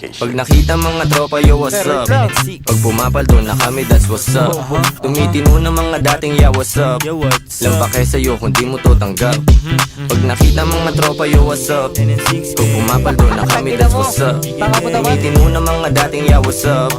notification. Pag nakita mga tropa, yo, what's up? Pag pumapaldo na kami, that's what's up. Tumitino na mga dating, yeah, what's up? Lampake sa'yo kung di mo to tanggap. Pag nakita mga tropa, yo, what's up? Pag pumapaldo na kami, that's what's up. Tumitino na mga dating, yeah, what's up?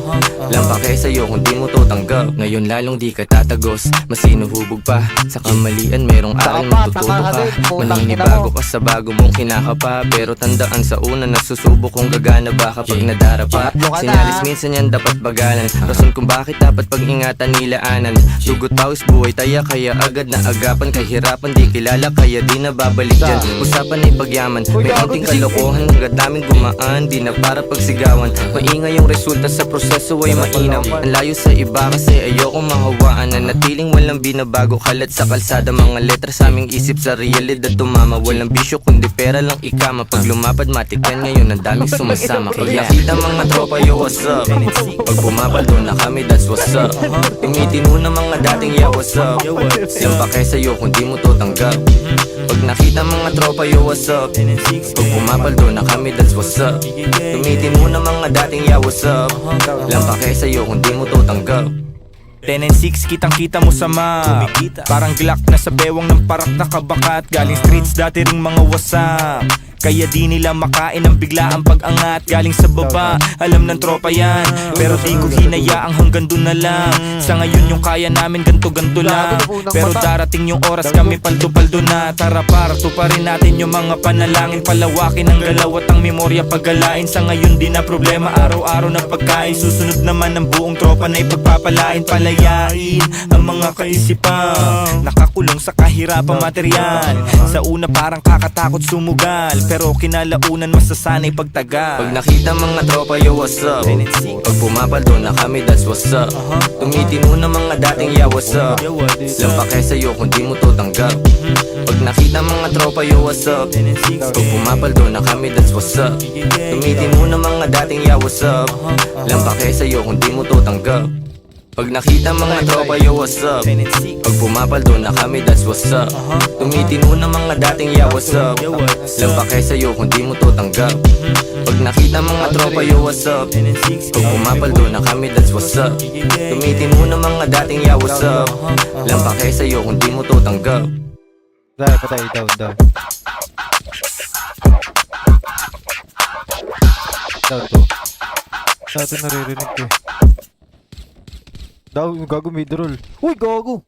Lampake sa'yo kung di mo to tanggap. Ngayon lalong di ka tatagos, mas sinuhubog pa. Sa kamalian merong aral, matututo ka. Maninibago ka sa bago mong kinakapa. Pero tandaan sa una, nagsusubok kung gagana ba kapag nadarapa. Sinalis minsan yan dapat bagalan, rason kung bakit dapat pag-ingatan nilaanan. Dugot tawis buhay taya, kaya agad na agapan. Kahirapan di kilala, kaya di na babalik dyan. Usapan ay pagyaman, may konting kalokohan. Hanggat namin gumaan, di na para pagsigawan. Maingay yung resulta sa proseso ay mainam. Ang layo sa iba kasi ayoko mahawaan. Nanatiling walang binabago, kalat sa kalsada. Mga letra sa aming isip, sa realidad tumama. Walang bisyo kundi pera lang ikama. Pag lumapad matikyan ngayon, ang daming sumasama. Kaya kita mga tropa, yo, what's up? Pag pumapaldo na kami, that's what's up. Tumitino na mga dating, yeah, what's up? Lampake sa'yo kung di mo to tanggap. Pag nakita mga tropa, yo, what's up? Pag pumapaldo na kami, that's what's up. Tumitino na mga dating, yeah, what's up? Lampake sa'yo kung di mo to tanggap. 10 and 6, kitang kita mo sa map. Parang Glock na sa bewang ng parak na kabakat. Galing streets dati ring mga wasak, kaya di nila makain ang biglaang pag-angat. Galing sa baba, alam ng tropa yan, pero di ko hinayaang hanggang dun na lang. Sa ngayon yung kaya namin ganto-ganto lang, pero darating yung oras kami paldo-paldo na. Tara para tuparin natin yung mga panalangin. Palawakin ang galaw at ang memorya paggalain. Sa ngayon di na problema, araw-araw na pagkain. Susunod naman ang buong tropa na ipagpapalain. Palayain ang mga kaisipan, nakakulong sa kahirapang material. Sa una parang kakatakot sumugal, pero kinalaunan masasanay pagtagal. Pag nakita mga tropa, yo, what's up? Pag pumapaldo na kami, that's what's up. Tumitino na mga dating, yeah, what's up? Lampake sa'yo kung di mo to tanggap. Pag nakita mga tropa, yo, what's up? Pag pumapaldo na kami, that's what's up. Tumitino na mga dating, yeah, what's up? Lampake sa'yo kung di mo to tanggap. Pag nakita mga tropa, yo, what's up? Pag pumapaldo na kami, that's what's up. Tumitino na mga dating, yeah, what's up? Lampake sa'yo kung di mo to tanggap. Pag nakita mga tropa, yo, what's up? Pag pumapaldo na kami, that's what's up. Tumitino na mga dating, yeah, what's up? Lampake sa'yo kung di mo to tanggap. Dahil patay, down. Down to. Sa atin naririnig ko. Daw, gago mid roll. Uy, gago!